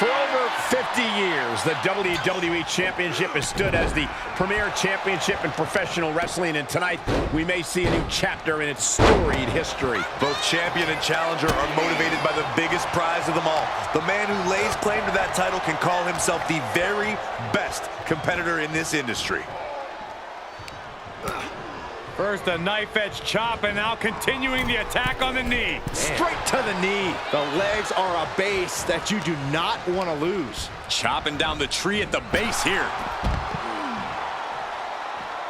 For over 50 years, the WWE Championship has stood as the premier championship in professional wrestling, and tonight we may see a new chapter in its storied history. Both champion and challenger are motivated by the biggest prize of them all. The man who lays claim to that title can call himself the very best competitor in this industry. First a knife-edge chop, and now continuing the attack on the knee. Straight to the knee. The legs are a base that you do not want to lose. Chopping down the tree at the base here.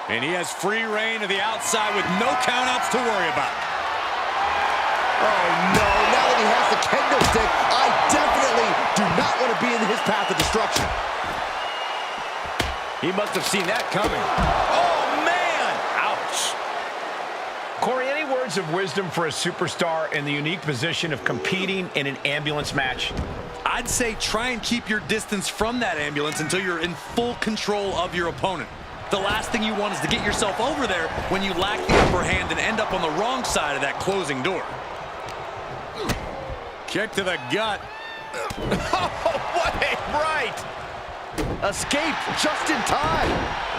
And he has free reign to the outside with no countouts to worry about. Oh no, now that he has the kendo stick, I definitely do not want to be in his path of destruction. He must have seen that coming. Oh, man! Ouch. Corey, any words of wisdom for a superstar in the unique position of competing in an ambulance match? I'd say try and keep your distance from that ambulance until you're in full control of your opponent. The last thing you want is to get yourself over there when you lack the upper hand and end up on the wrong side of that closing door. Kick to the gut. Oh, what a right! Escape just in time.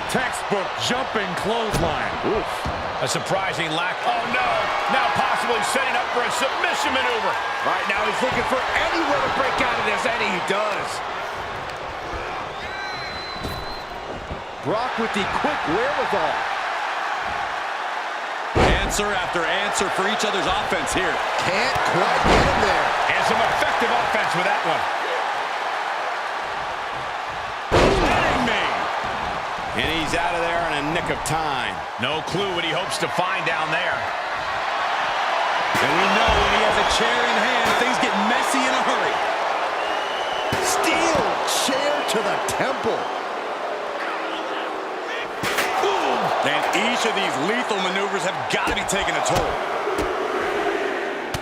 Textbook jumping clothesline. Oof. A surprising lack. Oh, no. Now possibly setting up for a submission maneuver. Right now he's looking for anywhere to break out of this, and he does. Brock with the quick wherewithal. Answer after answer for each other's offense here. Can't quite get him there. And some effective offense with that one. And he's out of there in a nick of time. No clue what he hopes to find down there. And we know when he has a chair in hand, things get messy in a hurry. Steel chair to the temple. Ooh. And each of these lethal maneuvers have got to be taking a toll.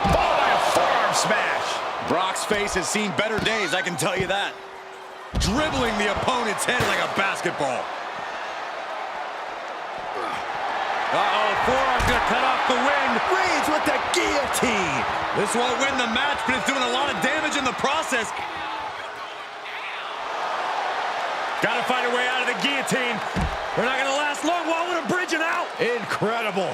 Followed by a forearm smash. Brock's face has seen better days, I can tell you that. Dribbling the opponent's head like a basketball. Uh-oh, forearm's gonna cut off the wind. Reigns with the guillotine. This won't win the match, but it's doing a lot of damage in the process. Gotta find a way out of the guillotine. We're not gonna last long. Wall with a bridge and out. Incredible.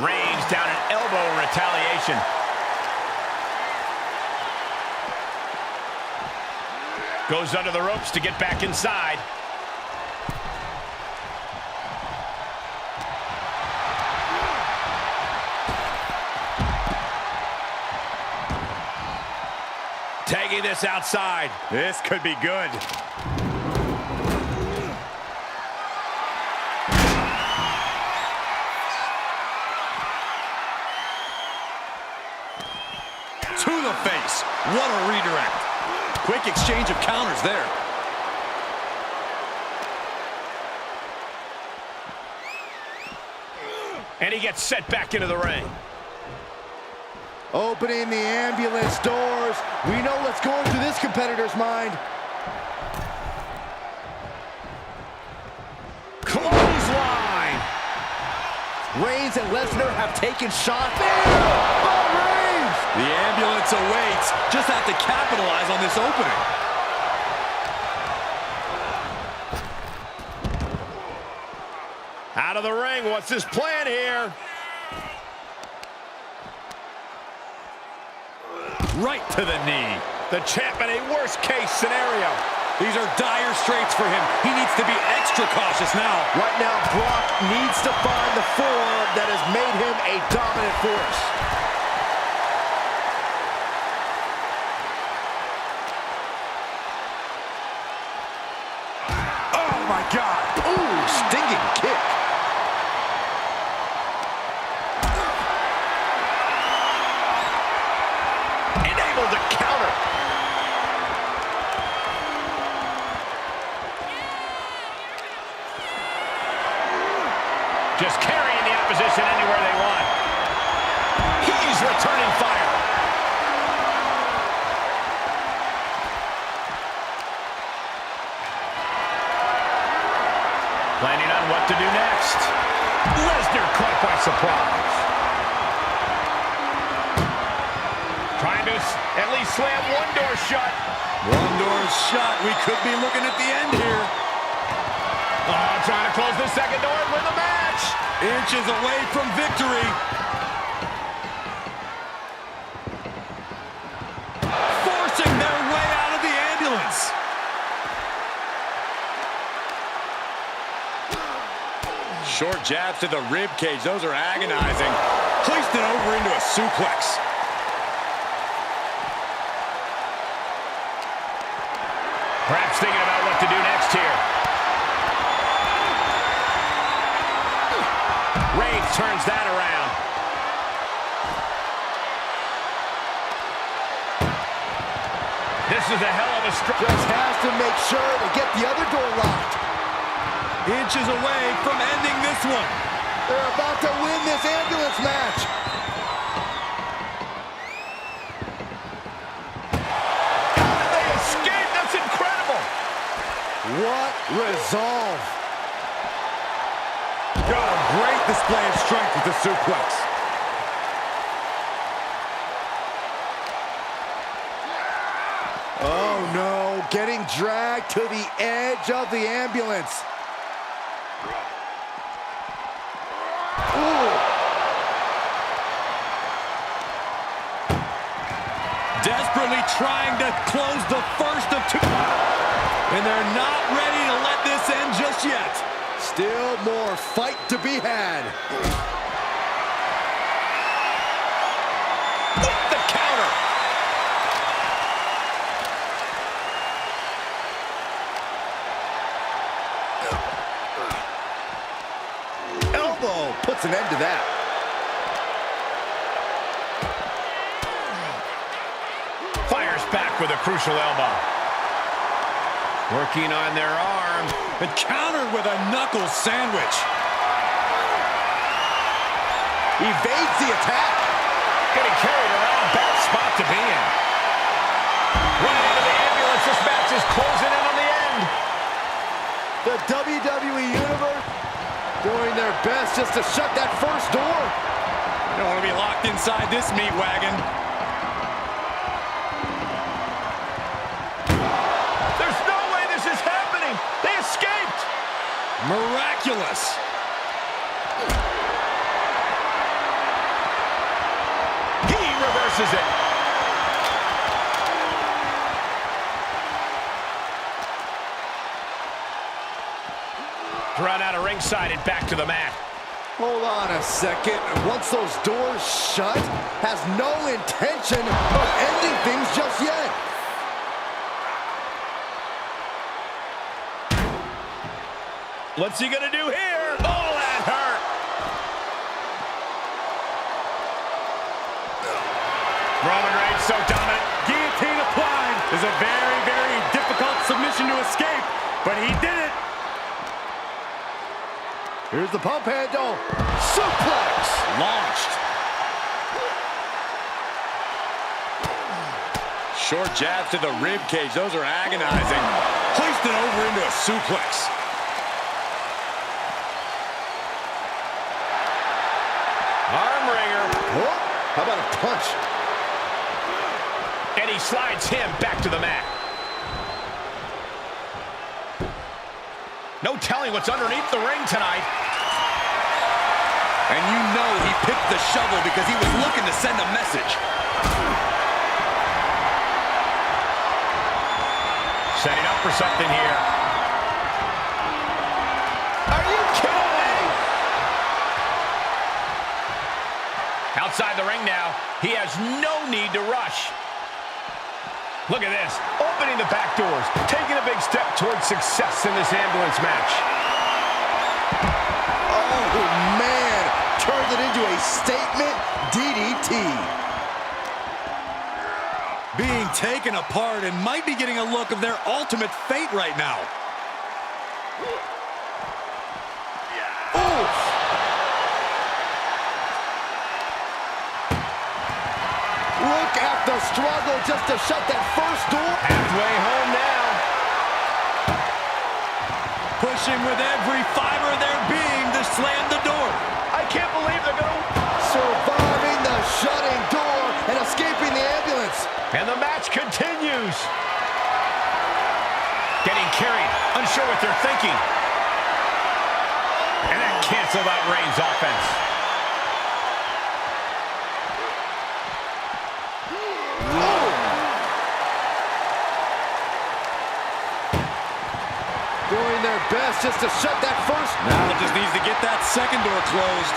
Reigns down an elbow in retaliation. Goes under the ropes to get back inside. Tagging this outside. This could be good. To the face. What a redirect. Quick exchange of counters there. And he gets set back into the ring. Opening the ambulance doors. We know what's going through this competitor's mind. Clothesline. Reigns and Lesnar have taken shots. Oh, Reigns! The ambulance awaits. Just have to capitalize on this opening. Out of the ring. What's his plan here? Right to the knee. The champ in a worst-case scenario. These are dire straits for him. He needs to be extra cautious now. Right now, Brock needs to find the form that has made him a dominant force. Oh, my God. Ooh, stinging kick. Able to counter. Just carrying the opposition anywhere they want. He's returning fire. Planning on what to do next. Lesnar caught by surprise. Trying to close. At least slam one door shut. One door shut. We could be looking at the end here. Oh, trying to close the second door and win the match. Inches away from victory. Forcing their way out of the ambulance. Short jabs to the rib cage. Those are agonizing. Hoisted over into a suplex. Perhaps thinking about what to do next here. Reigns turns that around. This is a hell of a strike. Just has to make sure to get the other door locked. Inches away from ending this one. They're about to win this ambulance match. How did they escape? That's incredible. What resolve. Got a great display of strength with the suplex. Oh no, getting dragged to the edge of the ambulance. Ooh. Desperately trying to close the first of two. And they're not ready to let this end just yet. Still more fight to be had. With the counter. Elbow puts an end to that. Fires back with a crucial elbow. Working on their arm. And countered with a knuckle sandwich. Evades the attack. Getting carried around. Bad spot to be in. Right into the ambulance. This match is closing in on the end. The WWE Universe doing their best just to shut that first door. Don't want to be locked inside this meat wagon. There's no way this is happening. They escaped. Miraculous. He reverses it. Run out of ringside and back to the mat. Hold on a second. Once those doors shut, has no intention of ending things just yet. What's he gonna do here? Oh, that hurt. Roman Reigns so dominant. Guillotine applied. Is a very, very difficult submission to escape, but he did it. Here's the pump handle. Suplex. Launched. Short jabs to the rib cage. Those are agonizing. Hoisted over into a suplex. Arm wringer. Oh, how about a punch? And he slides him back to the mat. No telling what's underneath the ring tonight. And you know he picked the shovel because he was looking to send a message. Setting up for something here. Are you kidding me? Outside the ring now. He has no need to rush. Look at this. Opening the back doors. Taking a big step towards success in this ambulance match. Oh, man. Turned it into a statement DDT. Being taken apart and might be getting a look of their ultimate fate right now. Oof. Look at the struggle just to shut that first door. Halfway home now. Pushing with every fiber of their being to slam the door. I can't believe they're going to... Surviving the shutting door and escaping the ambulance. And the match continues. Getting carried, unsure what they're thinking. And that canceled out Reigns' offense. Doing their best just to shut that first. Now it just needs to get that second door closed.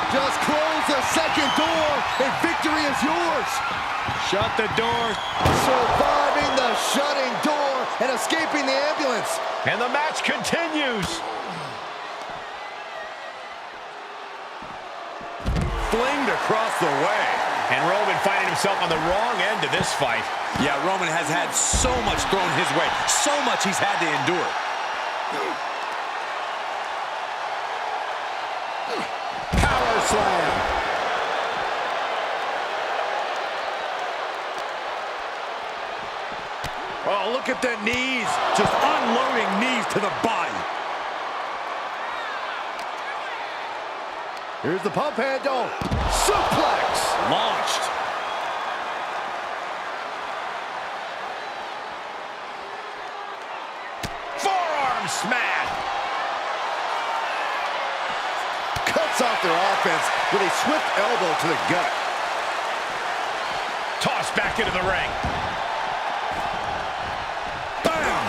Just close the second door, and victory is yours. Shut the door. Surviving the shutting door and escaping the ambulance. And the match continues. Flinged across the way. And Roman finding himself on the wrong end of this fight. Yeah, Roman has had so much thrown his way. So much he's had to endure. Power slam. Oh, look at the knees. Just unloading knees to the body. Here's the pump handle. Suplex. Launched. Forearm smash. Cuts off their offense with a swift elbow to the gut. Tossed back into the ring. Bam!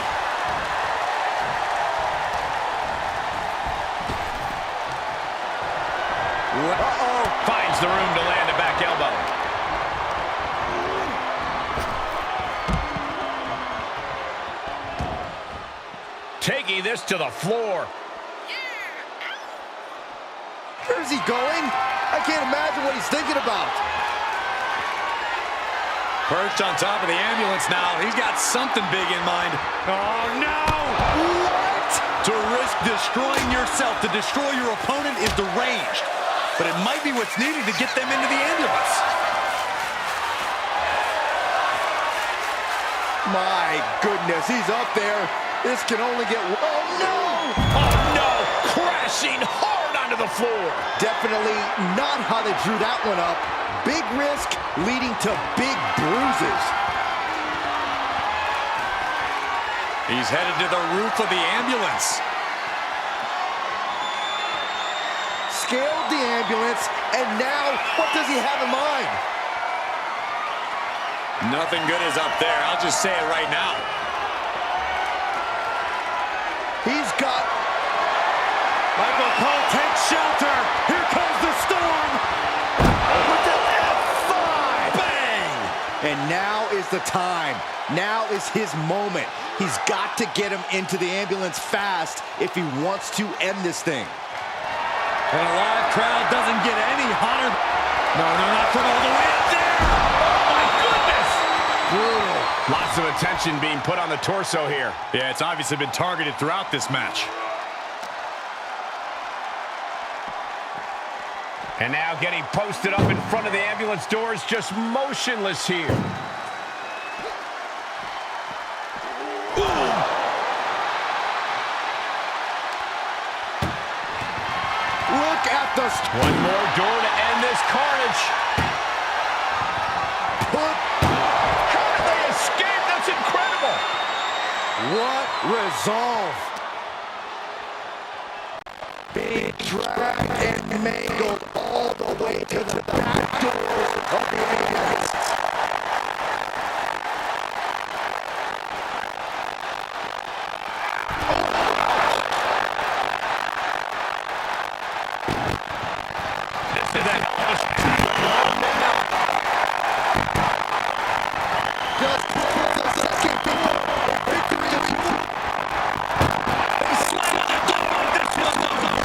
Uh-oh. Finds the room to land a back elbow. Taking this to the floor. Where's he going? I can't imagine what he's thinking about. Perched on top of the ambulance now. He's got something big in mind. Oh, no! What? To risk destroying yourself to destroy your opponent is deranged. But it might be what's needed to get them into the ambulance. My goodness, he's up there. This can only get... Oh, no! Oh, no! Crashing hard onto the floor. Definitely not how they drew that one up. Big risk leading to big bruises. He's headed to the roof of the ambulance. Scaled the ambulance, and now what does he have in mind? Nothing good is up there. I'll just say it right now. He's got... Michael Cole takes shelter. Here comes the storm. With the F5. Bang! And now is the time. Now is his moment. He's got to get him into the ambulance fast if he wants to end this thing. And a live crowd doesn't get any hotter. No, not from all the way up there. Oh, my goodness! Brutal. Lots of attention being put on the torso here. Yeah, it's obviously been targeted throughout this match. And now getting posted up in front of the ambulance doors, just motionless here. Look at the... One more door to end this carnage. How did they escape? That's incredible. What resolve. Big drag and mangled all the way to the back doors of the ambulance. Just close the second door. Victory is yours. They slammed the door. This was over.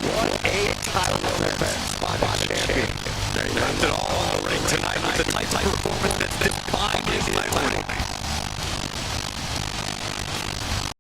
What a title defense by the champion. They left it all on the ring tonight with the type of performance that's defined his life.